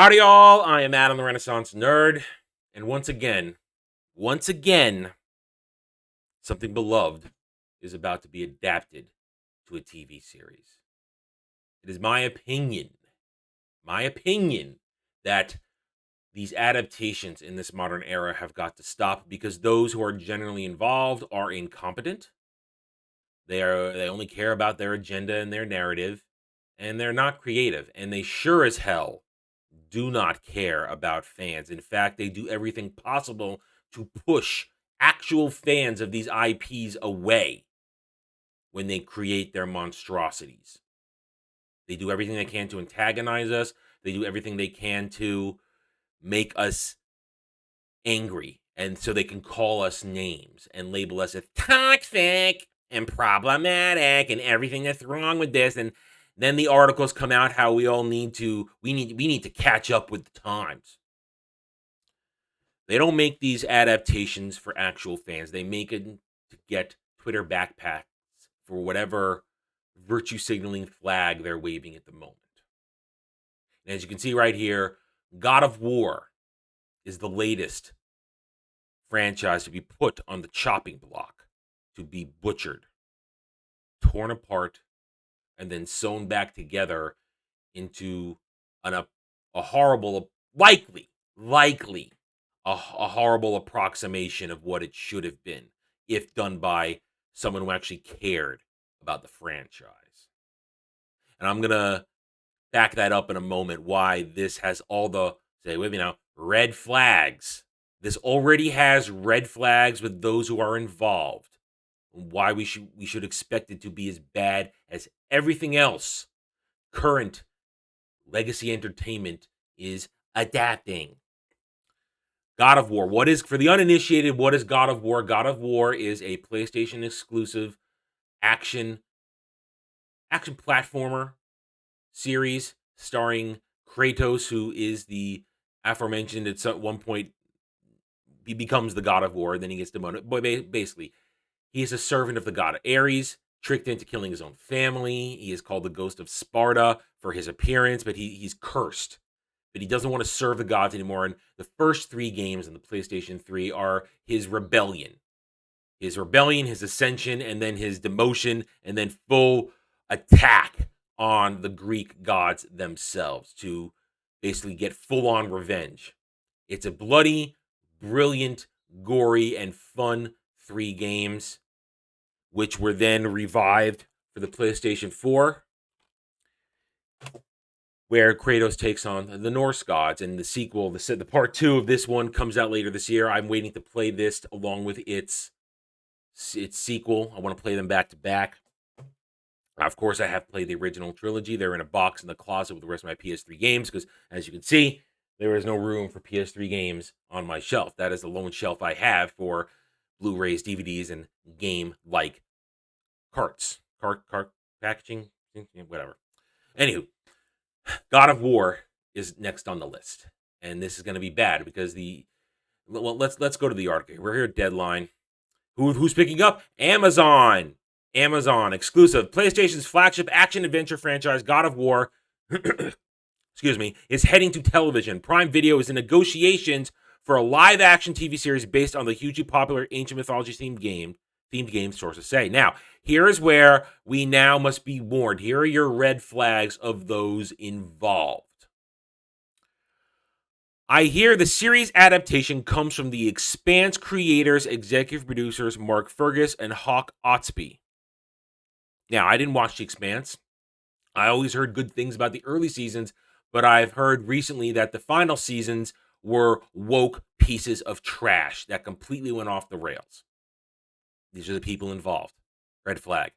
Howdy, y'all. I am Adam the Renaissance Nerd. And once again, something beloved is about to be adapted to a TV series. It is my opinion, that these adaptations in this modern era have got to stop because those who are generally involved are incompetent. They only care about their agenda and their narrative, and they're not creative, and they sure as hell do not care about fans. In fact, they do everything possible to push actual fans of these IPs away when they create their monstrosities. They do everything they can to antagonize us. They do everything they can to make us angry, and so they can call us names and label us as toxic and problematic and everything that's wrong with this. And then the articles come out how we need to catch up with the times. They don't make these adaptations for actual fans. They make it to get Twitter backpacks for whatever virtue signaling flag they're waving at the moment. And as you can see right here, God of War is the latest franchise to be put on the chopping block, to be butchered, torn apart, and then sewn back together into a horrible, likely a horrible approximation of what it should have been if done by someone who actually cared about the franchise. And I'm gonna back that up in a moment, why this has all the, say with me now, red flags. This already has red flags with those who are involved. Why we should expect it to be as bad as everything else current legacy entertainment is adapting. God of War. What is, for the uninitiated, what is God of War? God of War is a PlayStation exclusive action platformer series starring Kratos, who is the aforementioned, at one point he becomes the God of War, then he gets demoted. But basically, he is a servant of the god Ares, tricked into killing his own family. He is called the Ghost of Sparta for his appearance, but he's cursed. But he doesn't want to serve the gods anymore. And the first 3 games in the PlayStation 3 are his rebellion. His ascension, and then his demotion, and then full attack on the Greek gods themselves to basically get full-on revenge. It's a bloody, brilliant, gory, and fun 3 games, which were then revived for the PlayStation 4, where Kratos takes on the Norse gods. And the sequel, the part 2 of this one, comes out later this year. I'm waiting to play this along with its sequel. I want to play them back to back. Of course, I have played the original trilogy. They're in a box in the closet with the rest of my PS3 games because, as you can see, there is no room for PS3 games on my shelf. That is the lone shelf I have for Blu-rays, DVDs, and game-like cart packaging, whatever. Anywho, God of War is next on the list, and this is going to be bad because let's go to the article. We're here at Deadline. Who's picking up? Amazon exclusive. PlayStation's flagship action-adventure franchise, God of War, excuse me, is heading to television. Prime Video is in negotiations for a live-action TV series based on the hugely popular ancient mythology themed game, sources say. Now, here is where we now must be warned. Here are your red flags of those involved. I hear the series adaptation comes from The Expanse creators, executive producers Mark Fergus and Hawk Otsby. Now, I didn't watch The Expanse. I always heard good things about the early seasons, but I've heard recently that the final seasons were woke pieces of trash that completely went off the rails. These are the people involved. Red flag.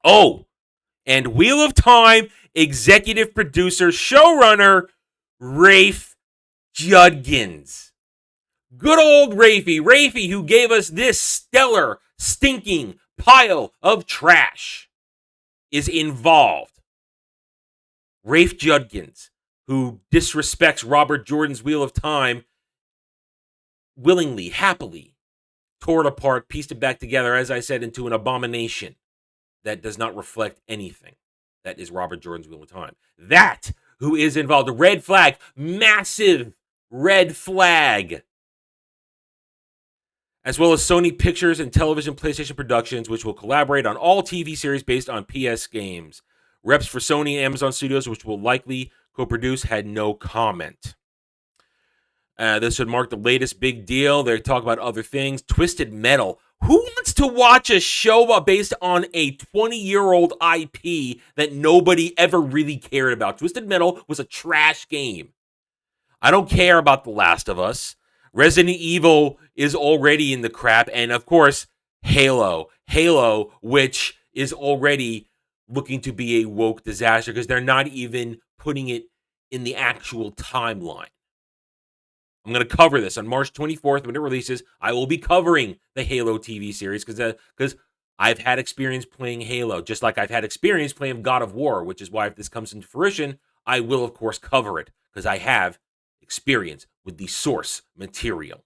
Oh, and Wheel of Time executive producer, showrunner, Rafe Judkins. Good old Rafe, who gave us this stellar, stinking pile of trash, is involved. Rafe Judkins, who disrespects Robert Jordan's Wheel of Time, willingly, happily, tore it apart, pieced it back together, as I said, into an abomination that does not reflect anything that is Robert Jordan's Wheel of Time. That who is involved. A red flag, massive red flag. As well as Sony Pictures and Television PlayStation Productions, which will collaborate on all TV series based on PS games. Reps for Sony and Amazon Studios, which will likely co-produce, had no comment. This would mark the latest big deal. They talk about other things. Twisted Metal. Who wants to watch a show based on a 20-year-old IP that nobody ever really cared about? Twisted Metal was a trash game. I don't care about The Last of Us. Resident Evil is already in the crap. And, of course, Halo. Halo, which is already looking to be a woke disaster because they're not even putting it in the actual timeline. I'm going to cover this on March 24th when it releases. I will be covering the Halo TV series because I've had experience playing Halo, just like I've had experience playing God of War, which is why if this comes into fruition, I will, of course, cover it because I have experience with the source material.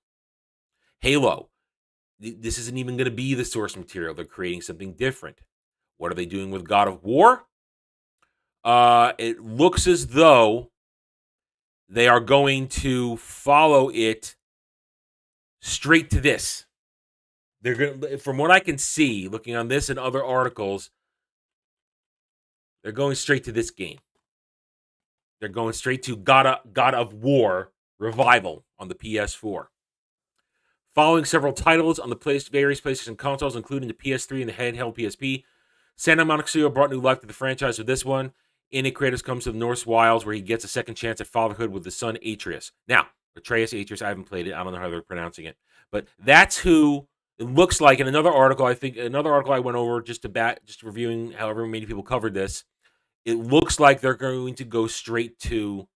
Halo, this isn't even going to be the source material. They're creating something different. What are they doing with God of War? It looks as though they are going to follow it straight to this. They're going, from what I can see, looking on this and other articles, they're going straight to this game. They're going straight to God of War Revival on the PS4. Following several titles on the various PlayStation consoles, including the PS3 and the handheld PSP, Santa Monica Studio brought new life to the franchise with this one. In it, Kratos comes to the Norse wilds where he gets a second chance at fatherhood with his son Atreus. Now, Atreus, I haven't played it. I don't know how they're pronouncing it. But that's who it looks like. In another article, I went over just reviewing however many people covered this. It looks like they're going to go straight to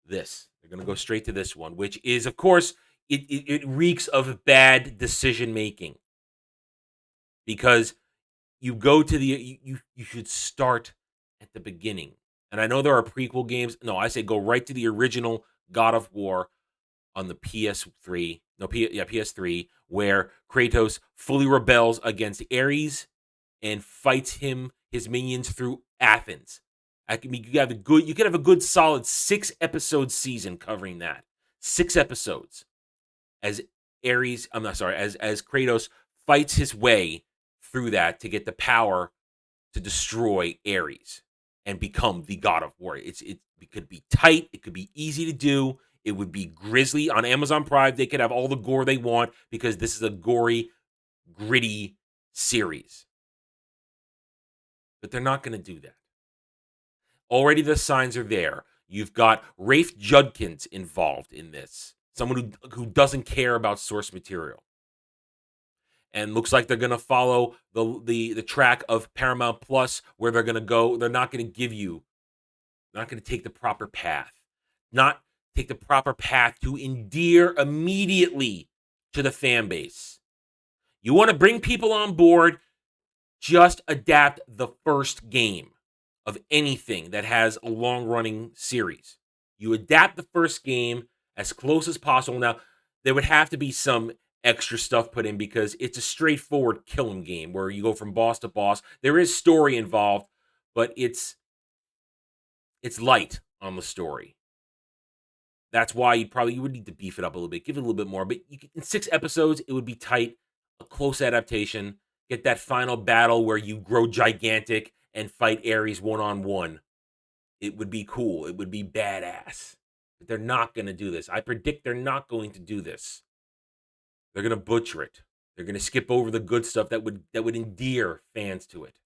this. They're going to go straight to this one, which is, of course, it reeks of bad decision making. Because you go to you should start at the beginning. And I know there are prequel games. No, I say go right to the original God of War on the PS3, where Kratos fully rebels against Ares and fights his minions through Athens. You could have a good solid 6-episode season covering that. 6 episodes as Kratos fights his way through that to get the power to destroy Ares and become the God of War. It could be tight. It could be easy to do. It would be grisly. On Amazon Prime, they could have all the gore they want because this is a gory, gritty series. But they're not going to do that. Already the signs are there. You've got Rafe Judkins involved in this. Someone who doesn't care about source material. And looks like they're going to follow the track of Paramount Plus, where they're going to go. They're not going to take the proper path. Not take the proper path to endear immediately to the fan base. You want to bring people on board, just adapt the first game of anything that has a long-running series. You adapt the first game as close as possible. Now, there would have to be some extra stuff put in because it's a straightforward kill 'em game where you go from boss to boss. There is story involved, but it's light on the story. That's why you would need to beef it up a little bit, give it a little bit more. But in 6 episodes, it would be tight, a close adaptation. Get that final battle where you grow gigantic and fight Ares one-on-one. It would be cool. It would be badass. But they're not going to do this. I predict they're not going to do this. They're going to butcher it. They're going to skip over the good stuff that would endear fans to it.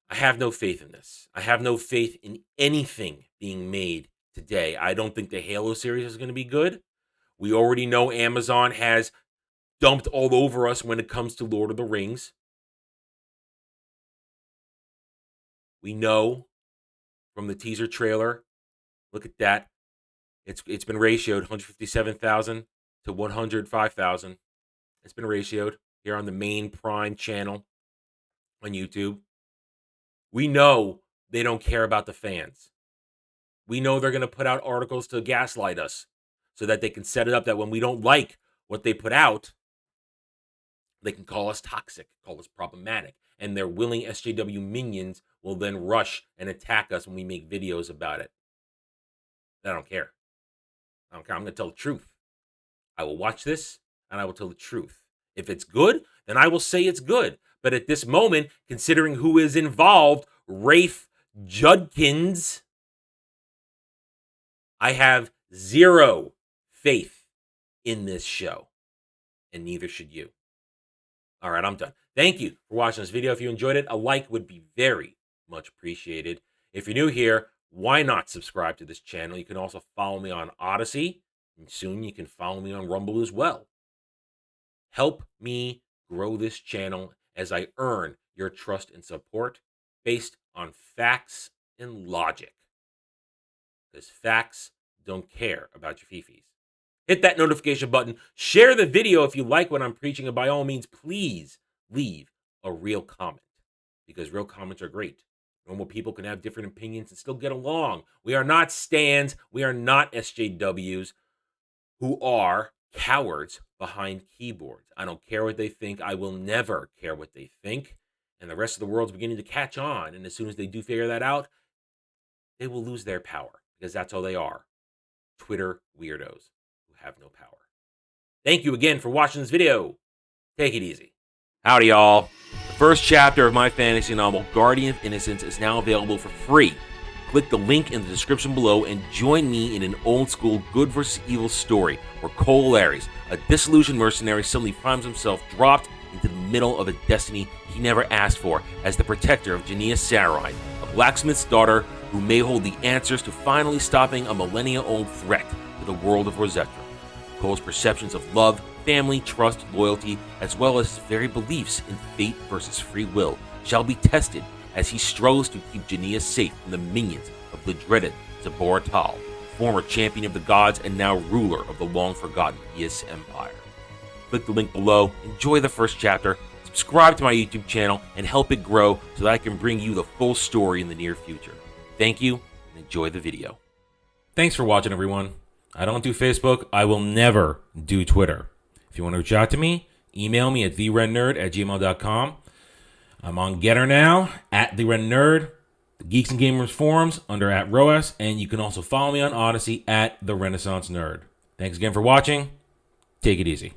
I have no faith in this. I have no faith in anything being made today. I don't think the Halo series is going to be good. We already know Amazon has dumped all over us when it comes to Lord of the Rings. We know from the teaser trailer. Look at that. It's been ratioed 157,000 to 105,000. It's been ratioed here on the main Prime channel on YouTube. We know they don't care about the fans. We know they're going to put out articles to gaslight us so that they can set it up that when we don't like what they put out, they can call us toxic, call us problematic. And their willing SJW minions will then rush and attack us when we make videos about it. I don't care. I don't care. I'm going to tell the truth. I will watch this and I will tell the truth. If it's good, then I will say it's good. But at this moment, considering who is involved, Rafe Judkins, I have zero faith in this show. And neither should you. All right, I'm done. Thank you for watching this video. If you enjoyed it, a like would be very much appreciated. If you're new here, why not subscribe to this channel? You can also follow me on Odyssey, and soon you can follow me on Rumble as well. Help me grow this channel as I earn your trust and support based on facts and logic. Because facts don't care about your fifis. Hit that notification button. Share the video if you like what I'm preaching. And by all means, please leave a real comment. Because real comments are great. Normal people can have different opinions and still get along. We are not stands. We are not SJWs who are cowards behind keyboards. I don't care what they think. I will never care what they think. And the rest of the world's beginning to catch on. And as soon as they do figure that out, they will lose their power. Because that's all they are. Twitter weirdos who have no power. Thank you again for watching this video. Take it easy. Howdy, y'all. The first chapter of my fantasy novel, Guardian of Innocence, is now available for free. Click the link in the description below and join me in an old-school good versus evil story where Cole Larys, a disillusioned mercenary, suddenly finds himself dropped into the middle of a destiny he never asked for as the protector of Jania Sarine, a blacksmith's daughter who may hold the answers to finally stopping a millennia-old threat to the world of Rosetta. Cole's perceptions of love, family, trust, loyalty, as well as his very beliefs in fate versus free will shall be tested as he struggles to keep Jania safe from the minions of the dreaded Zabor Tal, former champion of the gods and now ruler of the long-forgotten Yis Empire. Click the link below, enjoy the first chapter, subscribe to my YouTube channel, and help it grow so that I can bring you the full story in the near future. Thank you, and enjoy the video. Thanks for watching, everyone. I don't do Facebook. I will never do Twitter. If you want to reach out to me, email me at therennerd@gmail.com. I'm on Getter now, at therennerd, the Geeks and Gamers forums under @ROAS, and you can also follow me on Odyssey at The Renaissance Nerd. Thanks again for watching. Take it easy.